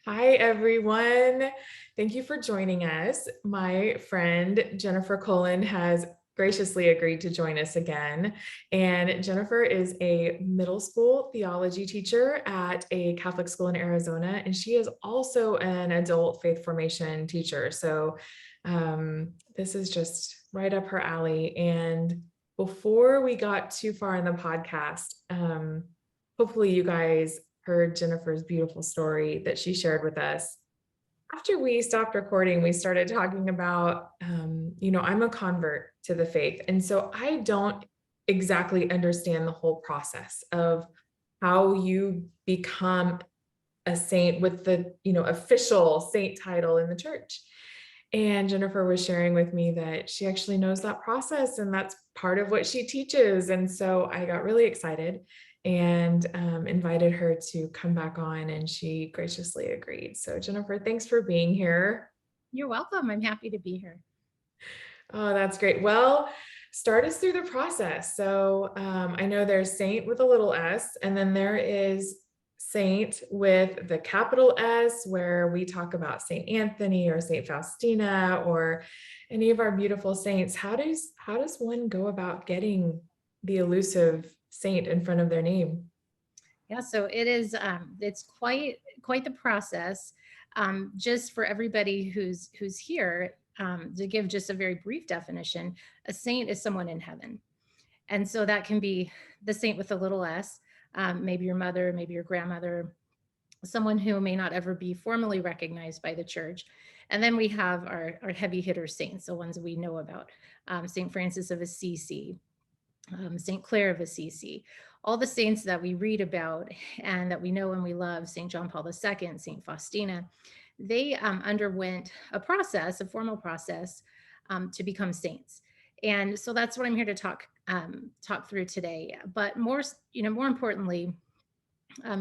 Hi, everyone. Thank you for joining us. My friend Jennifer Cullen has graciously agreed to join us again. And Jennifer is a middle school theology teacher at a Catholic school in Arizona, and she is also an adult faith formation teacher. So this is just right up her alley. And before we got too far in the podcast, hopefully you guys heard Jennifer's beautiful story that she shared with us. After we stopped recording, we started talking about, I'm a convert to the faith. And so I don't exactly understand the whole process of how you become a saint with the, official saint title in the church. And Jennifer was sharing with me that she actually knows that process and that's part of what she teaches. And so I got really excited and invited her to come back on, and she graciously agreed. So Jennifer, thanks for being here. You're welcome. I'm happy to be here. Oh, that's great. Well, start us through the process. So I know there's saint with a little s, and then there is saint with the capital S, where we talk about Saint Anthony or Saint Faustina or any of our beautiful saints. How does one go about getting the elusive saint in front of their name? Yeah, so it's quite the process. Just for everybody who's here, to give just a very brief definition, a saint is someone in heaven, and so that can be the saint with a little s, maybe your mother, maybe your grandmother, someone who may not ever be formally recognized by the church. And then we have our heavy hitter saints, the ones we know about, Saint Francis of Assisi, St. Clare of Assisi, all the saints that we read about and that we know and we love, St. John Paul II, St. Faustina, they underwent a process, a formal process, to become saints. And so that's what I'm here to talk through today. But more importantly,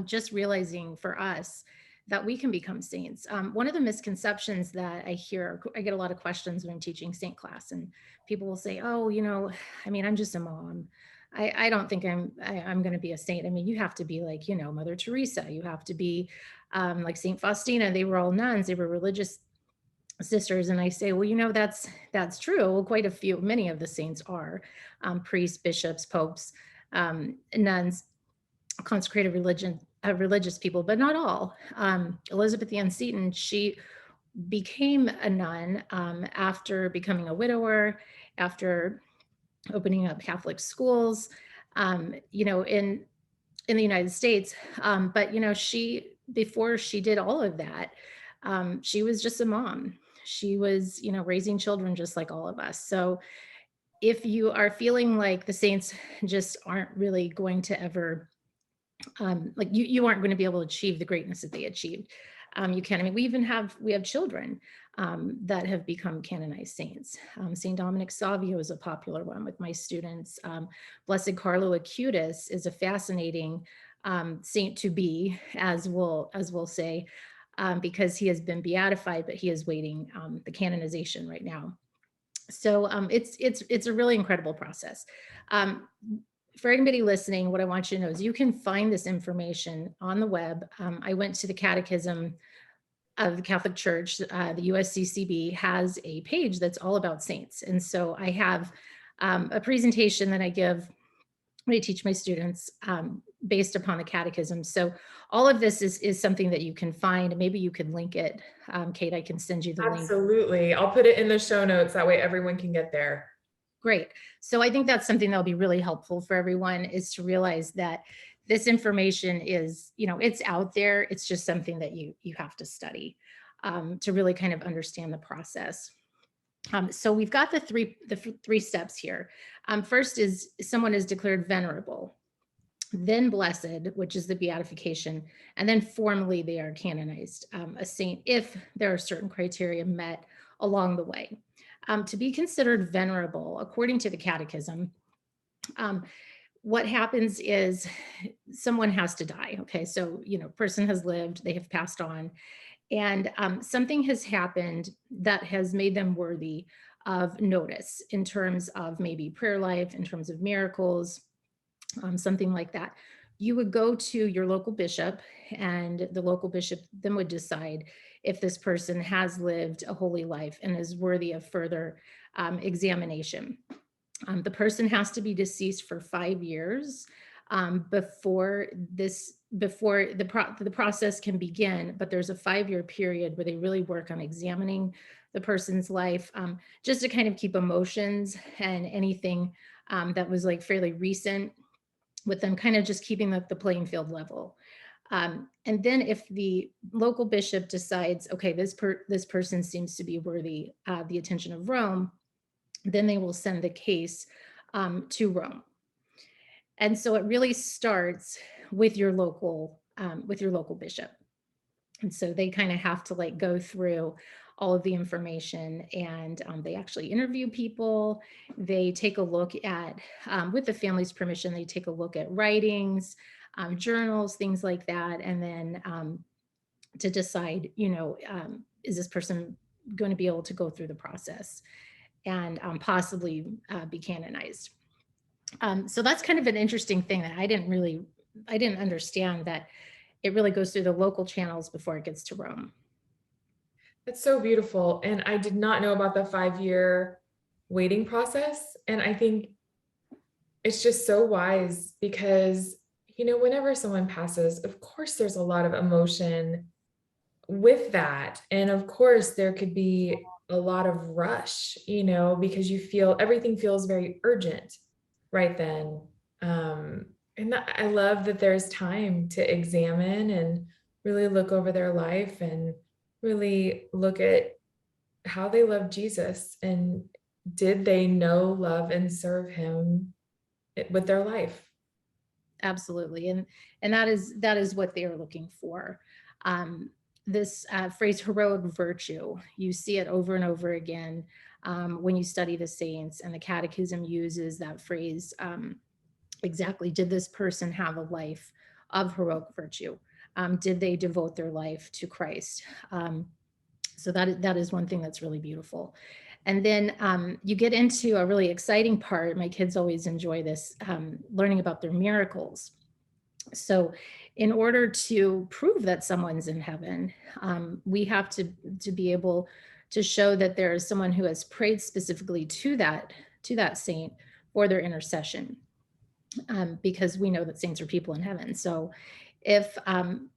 just realizing for us that we can become saints. One of the misconceptions that I hear, I get a lot of questions when I'm teaching saint class, and people will say, "Oh, I'm just a mom. I don't think I'm going to be a saint. I mean, you have to be like, Mother Teresa. You have to be like Saint Faustina. They were all nuns. They were religious sisters." And I say, well, that's true. Well, many of the saints are priests, bishops, popes, nuns, consecrated religious people, but not all. Elizabeth Ann Seton, she became a nun after becoming a widower, after opening up Catholic schools, in the United States. But she before she did all of that, she was just a mom. She was, raising children just like all of us. So if you are feeling like the saints just aren't really going to ever like you aren't going to be able to achieve the greatness that they achieved. You can. I mean, we have children that have become canonized saints. Saint Dominic Savio is a popular one with my students. Blessed Carlo Acutis is a fascinating saint to be, as we'll say, because he has been beatified, but he is waiting the canonization right now. So it's a really incredible process. Um, for anybody listening, what I want you to know is you can find this information on the web. I went to the Catechism of the Catholic Church. The USCCB has a page that's all about saints. And so I have a presentation that I give when I teach my students based upon the catechism. So all of this is something that you can find. Maybe you can link it. Kate, I can send you the link. Absolutely. I'll put it in the show notes. That way everyone can get there. Great. So I think that's something that'll be really helpful for everyone, is to realize that this information is, it's out there. It's just something that you have to study to really kind of understand the process. So we've got the three steps here. First is someone is declared venerable, then blessed, which is the beatification, and then formally they are canonized a saint if there are certain criteria met along the way. To be considered venerable, according to the catechism, um, what happens is someone has to die. Okay, so person has lived, they have passed on, and something has happened that has made them worthy of notice in terms of maybe prayer life, in terms of miracles, something like that. you would go to your local bishop, and the local bishop then would decide if this person has lived a holy life and is worthy of further examination. The person has to be deceased for 5 years before the process can begin. But there's a 5-year period where they really work on examining the person's life, just to kind of keep emotions and anything that was like fairly recent with them, kind of just keeping the playing field level. And then if the local bishop decides, okay, this person seems to be worthy the attention of Rome, then they will send the case to Rome. And so it really starts with your local bishop. And so they kind of have to like go through all of the information, and they actually interview people. They take a look at, with the family's permission, they take a look at writings, journals, things like that. And then to decide, is this person going to be able to go through the process and possibly be canonized. So that's kind of an interesting thing that I didn't understand, that it really goes through the local channels before it gets to Rome. That's so beautiful. And I did not know about the 5-year waiting process. And I think it's just so wise because, whenever someone passes, of course, there's a lot of emotion with that. And of course, there could be a lot of rush, because everything feels very urgent right then. I love that there's time to examine and really look over their life and really look at how they love Jesus and did they know, love, and serve him with their life. Absolutely. And that is what they are looking for. This phrase heroic virtue, you see it over and over again when you study the saints, and the catechism uses that phrase exactly. Did this person have a life of heroic virtue? Did they devote their life to Christ? So that is one thing that's really beautiful. And then you get into a really exciting part. My kids always enjoy this, learning about their miracles. So in order to prove that someone's in heaven, we have to be able to show that there is someone who has prayed specifically to that saint for their intercession, because we know that saints are people in heaven. So if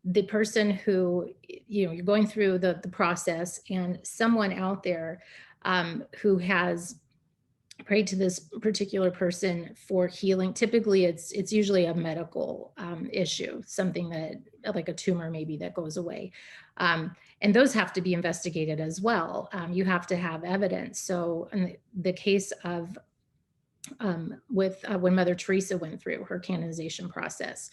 the person who, you're going through the process, and someone out there who has prayed to this particular person for healing, typically it's usually a medical issue, something that like a tumor maybe that goes away. And those have to be investigated as well. You have to have evidence. So in the case of with when Mother Teresa went through her canonization process,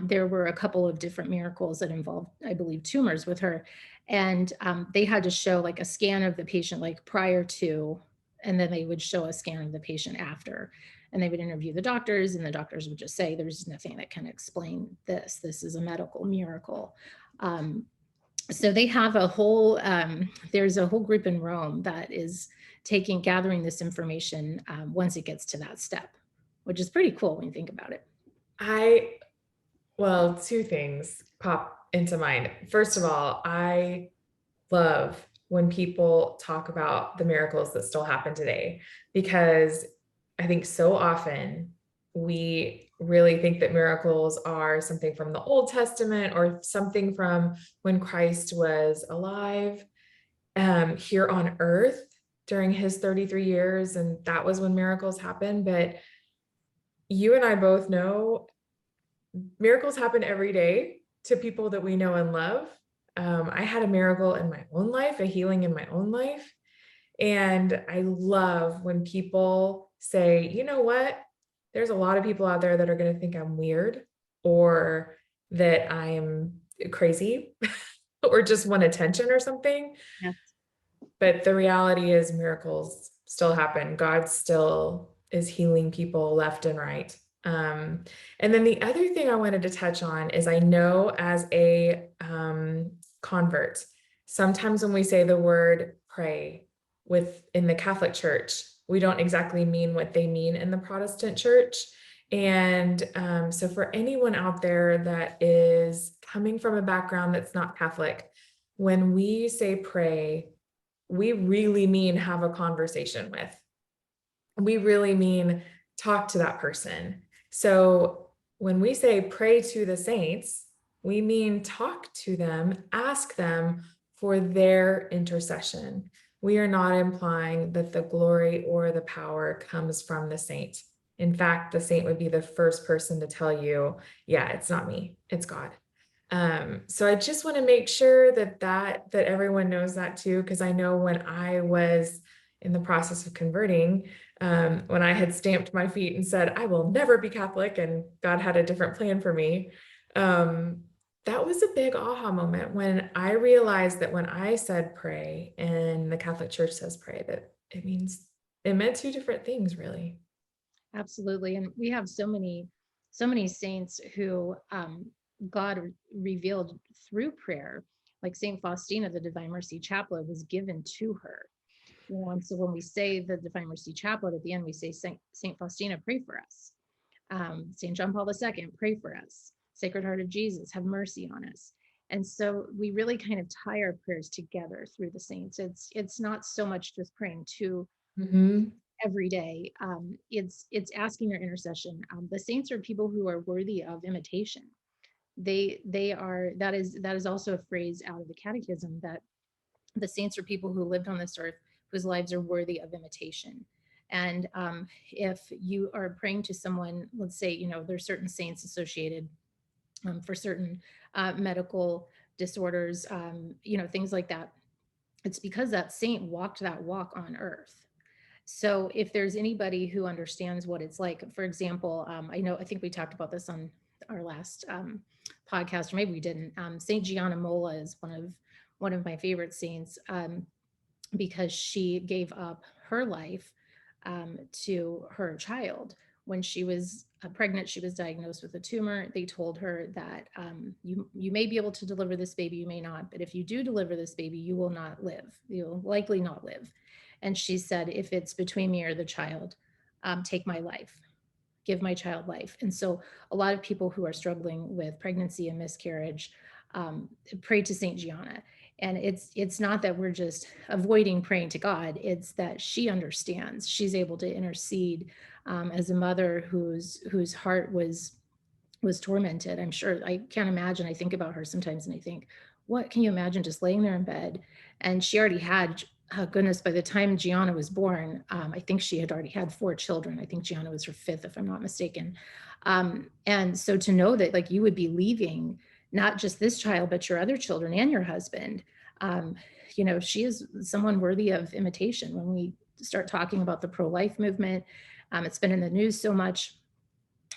there were a couple of different miracles that involved, I believe, tumors with her. And they had to show like a scan of the patient, like prior to, and then they would show a scan of the patient after. And they would interview the doctors, and the doctors would just say, there's nothing that can explain this. This is a medical miracle. So they have there's a whole group in Rome that is gathering this information once it gets to that step, which is pretty cool when you think about it. Well, two things pop into mind. First of all, I love when people talk about the miracles that still happen today, because I think so often we really think that miracles are something from the Old Testament or something from when Christ was alive here on earth during his 33 years. And that was when miracles happened. But you and I both know miracles happen every day to people that we know and love. I had a miracle in my own life, a healing in my own life. And I love when people say, you know what, there's a lot of people out there that are going to think I'm weird or that I'm crazy or just want attention or something. Yeah. But the reality is miracles still happen. God still is healing people left and right. And then the other thing I wanted to touch on is I know as a convert, sometimes when we say the word pray in the Catholic Church, we don't exactly mean what they mean in the Protestant church. And so for anyone out there that is coming from a background that's not Catholic, when we say pray, we really mean have a conversation with. We really mean talk to that person. So when we say pray to the saints, we mean talk to them, ask them for their intercession. We are not implying that the glory or the power comes from the saint. In fact, the saint would be the first person to tell you, yeah, it's not me, it's God. So I just want to make sure that everyone knows that too, because I know when I was in the process of converting, when I had stamped my feet and said, I will never be Catholic, and God had a different plan for me. That was a big aha moment when I realized that when I said pray and the Catholic Church says pray, that it meant two different things, really. Absolutely. And we have so many saints who God revealed through prayer, like Saint Faustina, the Divine Mercy Chaplet was given to her. You know, and so when we say the Divine Mercy Chaplet at the end, we say Saint Faustina, pray for us. Saint John Paul II, pray for us. Sacred Heart of Jesus, have mercy on us. And so we really kind of tie our prayers together through the saints. It's not so much just praying to Mm-hmm. every day. It's asking your intercession. The saints are people who are worthy of imitation. They are, that is also a phrase out of the Catechism, that the saints are people who lived on this earth whose lives are worthy of imitation. And if you are praying to someone, let's say, there's certain saints associated for certain medical disorders, things like that. It's because that saint walked that walk on earth. So if there's anybody who understands what it's like, for example, I think we talked about this on our last podcast, or maybe we didn't. Saint Gianna Molla is one of my favorite saints, because she gave up her life to her child. When she was pregnant, she was diagnosed with a tumor. They told her that you may be able to deliver this baby, you may not, but if you do deliver this baby, you will not live. You'll likely not live. And she said, if it's between me or the child, take my life, give my child life. And so a lot of people who are struggling with pregnancy and miscarriage pray to Saint Gianna. And it's not that we're just avoiding praying to God, it's that she understands. She's able to intercede as a mother whose heart was tormented. I'm sure, I can't imagine. I think about her sometimes and I think, what can you imagine just laying there in bed? And she already had, oh goodness, by the time Gianna was born, I think she had already had 4 children. I think Gianna was her 5th, if I'm not mistaken. And so to know that, like, you would be leaving not just this child, but your other children and your husband, she is someone worthy of imitation. When we start talking about the pro-life movement, it's been in the news so much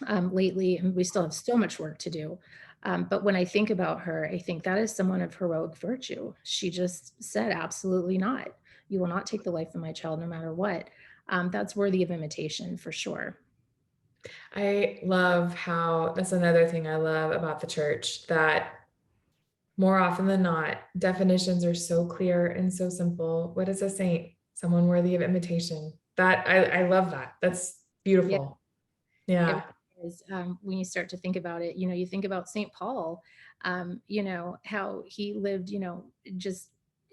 lately, and we still have so much work to do. But when I think about her, I think that is someone of heroic virtue. She just said, absolutely not. You will not take the life of my child no matter what. That's worthy of imitation for sure. I love how that's another thing I love about the church, that more often than not, definitions are so clear and so simple. What is a saint? Someone worthy of imitation. I love that. That's Yeah, beautiful. it Yeah. really is. When you start to think about it, you think about St. Paul, how he lived, just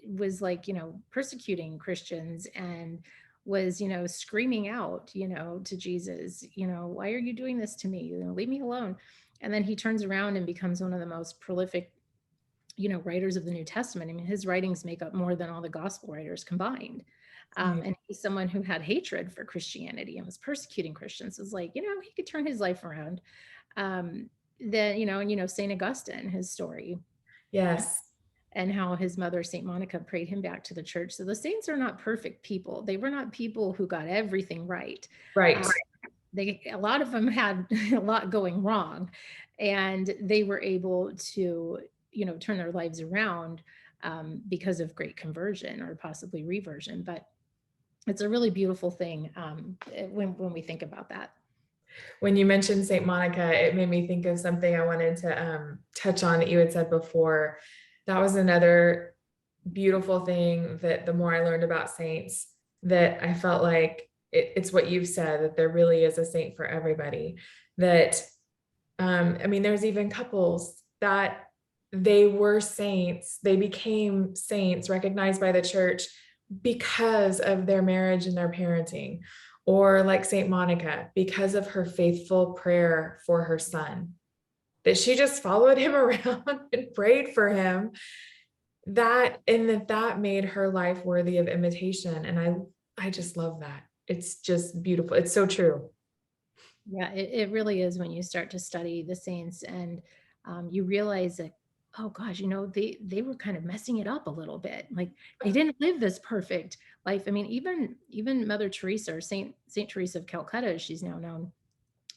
was like, persecuting Christians and was, screaming out, to Jesus, why are you doing this to me? Leave me alone. And then he turns around and becomes one of the most prolific, writers of the New Testament. I mean, his writings make up more than all the gospel writers combined. Right. And he's someone who had hatred for Christianity and was persecuting Christians. It's like, he could turn his life around. Then, St. Augustine, his story, Yes. and how his mother, St. Monica, prayed him back to the church. So the saints are not perfect people. They were not people who got everything right. Right. A lot of them had a lot going wrong, and they were able to, turn their lives around because of great conversion or possibly reversion. But it's a really beautiful thing when we think about that. When you mentioned St. Monica, it made me think of something I wanted to touch on that you had said before. That was another beautiful thing, that the more I learned about saints, that I felt like it's what you've said, that there really is a saint for everybody. That, I mean, there's even couples that they were saints, they became saints recognized by the church because of their marriage and their parenting. Or like Saint Monica, because of her faithful prayer for her son, that she just followed him around and prayed for him, that and that made her life worthy of imitation. And I just love that. It's just beautiful. It's so true. Yeah, it really is when you start to study the saints, and you realize that, oh gosh, they were kind of messing it up a little bit. Like, they didn't live this perfect life. I mean, even Mother Teresa, or Saint Teresa of Calcutta, as she's now known,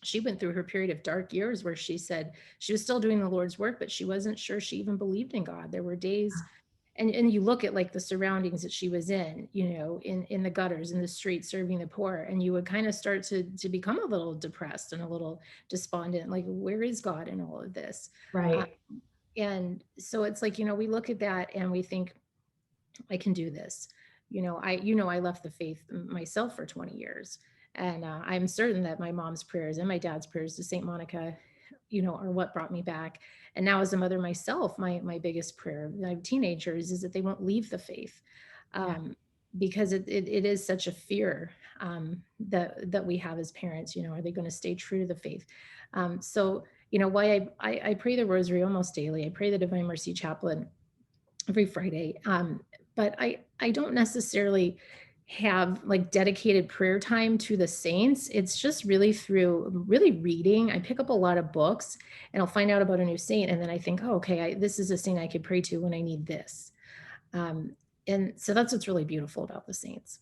she went through her period of dark years where she said she was still doing the Lord's work, but she wasn't sure she even believed in God. There were days, and you look at like the surroundings that she was in, in the gutters, in the streets, serving the poor, and you would kind of start to become a little depressed and a little despondent, like, where is God in all of this? uh, Right. and so it's like, we look at that and we think, I can do this. I left the faith myself for 20 years. And I'm certain that my mom's prayers and my dad's prayers to Saint Monica, are what brought me back. And now, as a mother myself, my biggest prayer, my teenagers, is that they won't leave the faith. Yeah. Because it is such a fear, that we have as parents. Are they going to stay true to the faith? So, why I pray the rosary almost daily. I pray the Divine Mercy Chaplain every Friday. But I don't necessarily have like dedicated prayer time to the saints. It's just really through really reading. I pick up a lot of books and I'll find out about a new saint. And then I think, oh, okay, this is a saint I could pray to when I need this. Um, and so that's what's really beautiful about the saints.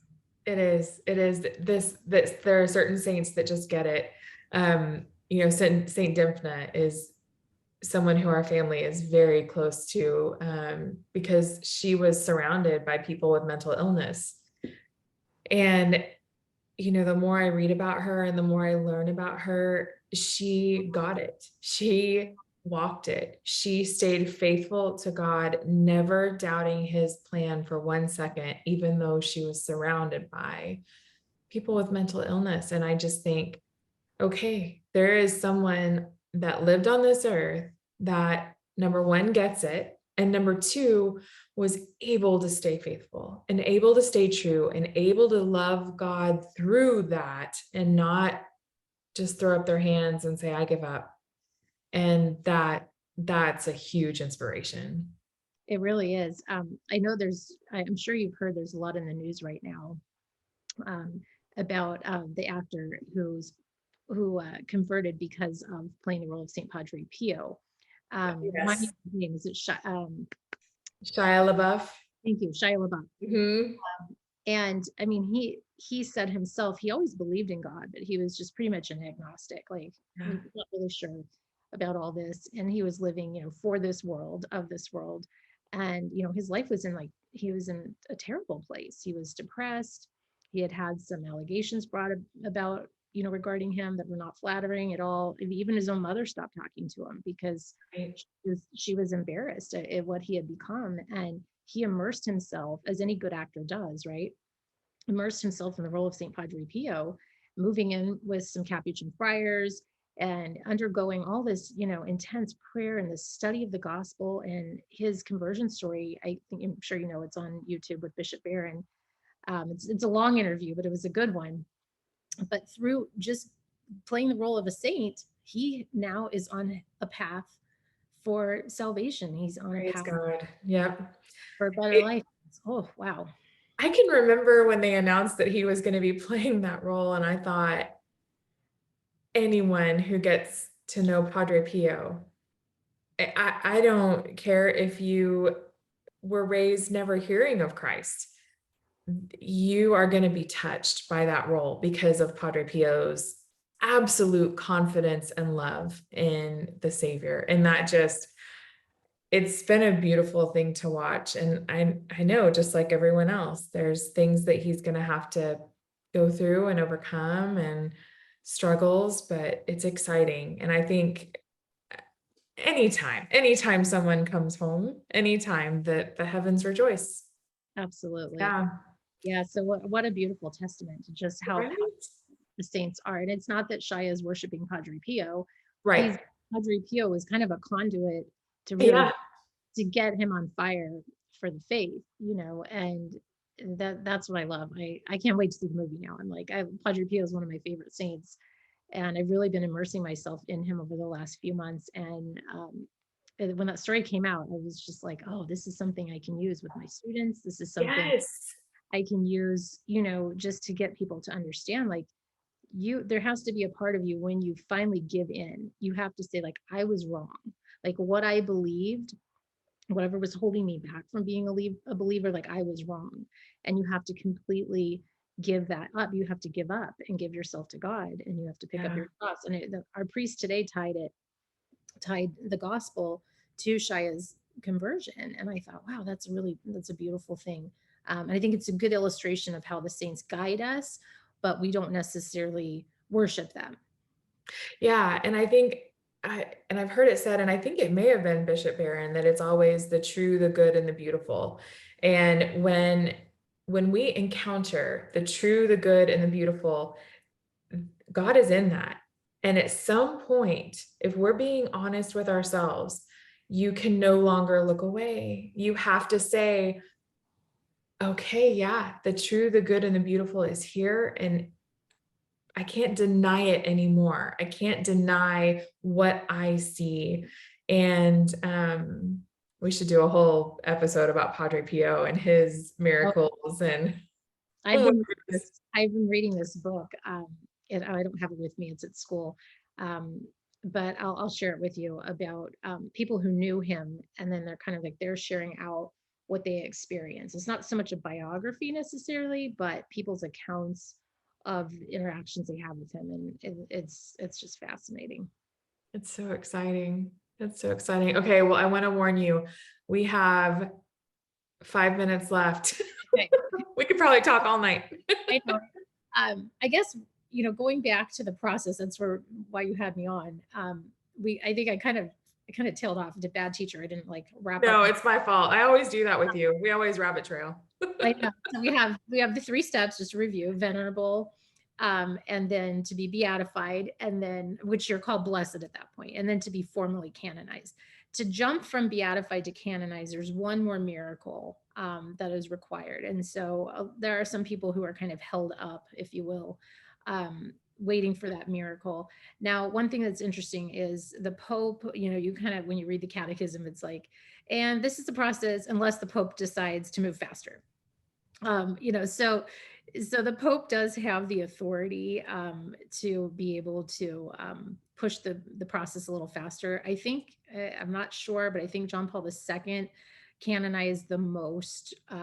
It is. It is this there are certain saints that just get it. Saint Dymphna is someone who our family is very close to, because she was surrounded by people with mental illness. And, the more I read about her and the more I learn about her, she got it. She walked it. She stayed faithful to God, never doubting his plan for 1 second, even though she was surrounded by people with mental illness. And I just think, okay, there is someone that lived on this earth that, number one, gets it, and number two, was able to stay faithful and able to stay true and able to love God through that and not just throw up their hands and say, I give up. And that's a huge inspiration. It really is. I know I'm sure you've heard there's a lot in the news right now, um, about the actor who converted because of playing the role of Saint Padre Pio. My Yes. name is Shia LaBeouf. thank you, Shia LaBeouf. Mhm. And I mean, he said himself he always believed in God, but he was just pretty much an agnostic, like, Yeah. not really sure about all this. And he was living, for this world, of this world. And his life was he was in a terrible place. He was depressed. He had had some allegations brought about, regarding him, that were not flattering at all. Even his own mother stopped talking to him because Right. she was embarrassed at what he had become. And he immersed himself, as any good actor does, right? Immersed himself in the role of St. Padre Pio, moving in with some Capuchin friars and undergoing all this, intense prayer and the study of the gospel. And his conversion story, I'm sure it's on YouTube with Bishop Barron. It's a long interview, but it was a good one. But through just playing the role of a saint, he now is on a path for salvation. He's on a Praise path God. Yep. for a better It, life. Oh, wow. I can remember when they announced that he was going to be playing that role, and I thought, anyone who gets to know Padre Pio, I don't care if you were raised never hearing of Christ, you are going to be touched by that role because of Padre Pio's absolute confidence and love in the Savior. And that just, it's been a beautiful thing to watch. And I know, just like everyone else, there's things that he's going to have to go through and overcome, and struggles, but it's exciting. And I think anytime someone comes home, anytime that the heavens rejoice. Absolutely. Yeah. Yeah. So what a beautiful testament to just how Right? the saints are. And it's not that Shia is worshiping Padre Pio. Right. He's Padre Pio was kind of a conduit to really Yeah. to get him on fire for the faith, and that's what I love. I can't wait to see the movie now. I'm like, Padre Pio is one of my favorite saints, and I've really been immersing myself in him over the last few months. And when that story came out, I was just like, oh, this is something I can use with my students. This is something Yes. I can use, just to get people to understand, like, there has to be a part of you when you finally give in. You have to say, like, I was wrong. Like, what I believed, whatever was holding me back from being a believer, like, I was wrong. And you have to completely give that up. You have to give up and give yourself to God, and you have to pick up Yeah. your cross. And our priest today tied the gospel to Shia's conversion. And I thought, wow, that's a beautiful thing. And I think it's a good illustration of how the saints guide us, but we don't necessarily worship them. Yeah. And I think and I've heard it said, and I think it may have been Bishop Barron, that it's always the true, the good, and the beautiful. And when we encounter the true, the good, and the beautiful, God is in that. And at some point, if we're being honest with ourselves, you can no longer look away. You have to say, okay, yeah, the true, the good, and the beautiful is here. And I can't deny it anymore. I can't deny what I see. And we should do a whole episode about Padre Pio and his Oh, miracles. And I've oh my been goodness. I've been reading this book, and I don't have it with me; it's at school. Um, but I'll share it with you about people who knew him, and then they're kind of like they're sharing out what they experienced. It's not so much a biography necessarily, but people's accounts of interactions they have with him, and it's just fascinating. It's so exciting. It's so exciting. Okay, well, I want to warn you, we have 5 minutes left. Okay, We could probably talk all night. I know. I guess going back to the process. That's why you had me on. I think I kind of tailed off. Did bad teacher. I didn't like wrap up. No, it's my fault. I always do that with you. We always rabbit trail. I know. So we have the three steps, just to review: venerable, and then to be beatified, and then which you're called blessed at that point, and then to be formally canonized. To jump from beatified to canonized, there's one more miracle that is required, and so there are some people who are kind of held up, if you will, waiting for that miracle. Now, one thing that's interesting is the Pope. You kind of, when you read the Catechism, it's like, and this is the process unless the Pope decides to move faster. So the Pope does have the authority to be able to push the process a little faster. I think I'm not sure, but I think John Paul II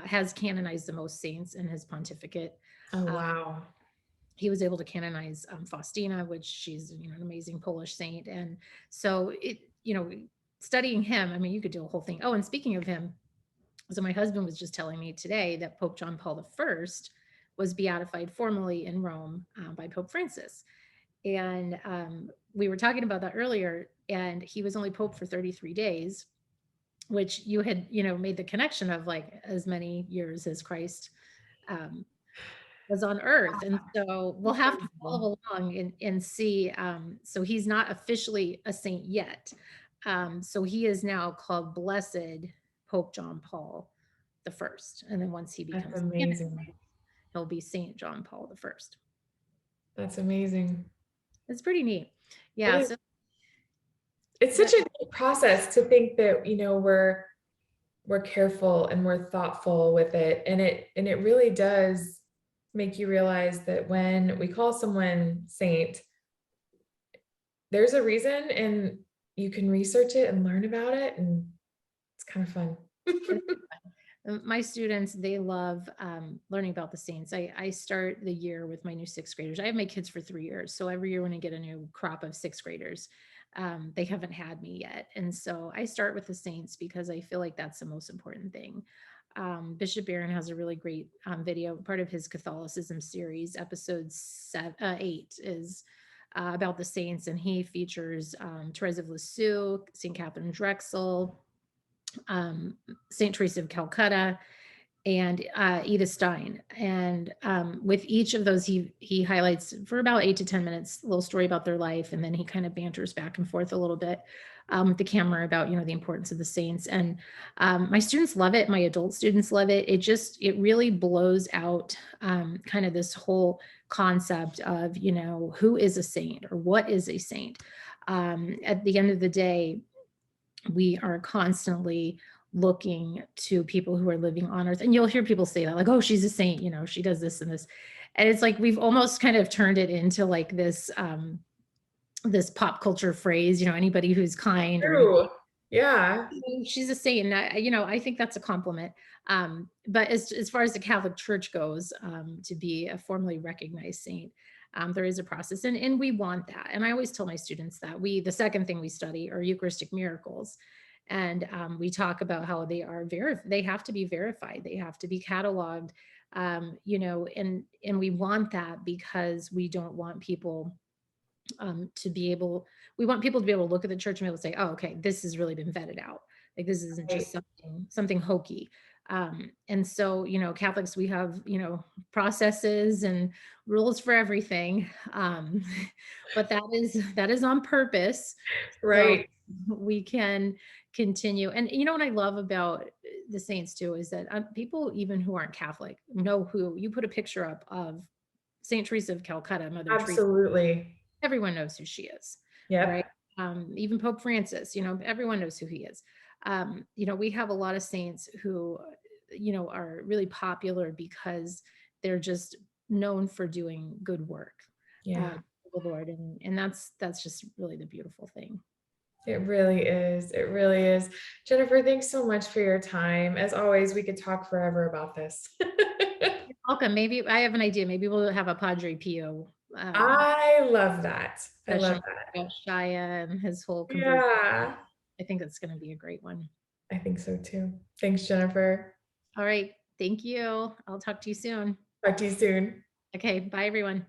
has canonized the most saints in his pontificate. Oh, Uh, wow. he was able to canonize Faustina, which she's an amazing Polish saint, and so studying him. I mean, you could do a whole thing. Oh, and speaking of him, so my husband was just telling me today that Pope John Paul I was beatified formally in Rome by Pope Francis. And we were talking about that earlier, and he was only Pope for 33 days, which you had, made the connection of like as many years as Christ um, was on earth. And so we'll have to Incredible. follow along and see. So he's not officially a saint yet. So he is now called Blessed Pope John Paul the First. And then once he That's becomes canon, amazing. he'll be Saint John Paul the First. That's amazing. It's pretty neat. It Yeah. is. So It's such that, a neat process to think that, we're careful and we're thoughtful with it. And it really does make you realize that when we call someone saint, there's a reason, and you can research it and learn about it, and it's kind of fun. my students, they love learning about the saints. I start the year with my new sixth graders. I have my kids for 3 years. So every year when I get a new crop of sixth graders, they haven't had me yet. And so I start with the saints because I feel like that's the most important thing. Bishop Barron has a really great video, part of his Catholicism series. Episode 8 is about the saints, and he features Therese of Lisieux, St. Catherine Drexel, um, St. Teresa of Calcutta. and Edith Stein. And with each of those, he highlights for about 8 to 10 minutes a little story about their life, and then he kind of banters back and forth a little bit with the camera about the importance of the saints. And my students love it. My adult students love it. It really blows out kind of this whole concept of who is a saint or what is a saint. At the end of the day, we are constantly looking to people who are living on earth. And you'll hear people say that, like, oh, she's a saint, she does this and this. And it's like we've almost kind of turned it into like this pop culture phrase, anybody who's kind or anybody, True. Yeah. she's a saint. And I think that's a compliment. But as far as the Catholic Church goes, to be a formally recognized saint, there is a process, and we want that. And I always tell my students that the second thing we study are Eucharistic miracles, and we talk about how they have to be verified, they have to be cataloged, and we want that because we don't want people to be able we want people to be able to look at the church and be able to say, oh, okay, this has really been vetted out, like this isn't Right. just something hokey. And so Catholics, we have processes and rules for everything, but that is on purpose, so Right. we can continue. And what I love about the saints too is that people even who aren't Catholic know who you put a picture up of Saint Teresa of Calcutta, Mother Teresa, Absolutely. everyone knows who she is, right? Yep. Even Pope Francis, everyone knows who he is. We have a lot of saints who, are really popular because they're just known for doing good work Yeah. for the Lord, and that's just really the beautiful thing. It really is. It really is. Jennifer, thanks so much for your time. As always, we could talk forever about this. You're welcome. Maybe I have an idea. Maybe we'll have a Padre Pio I love that. I love session that. about Shia and his whole conversion. Yeah. I think that's going to be a great one. I think so too. Thanks, Jennifer. All right. Thank you. I'll talk to you soon. Talk to you soon. Okay. Bye, everyone.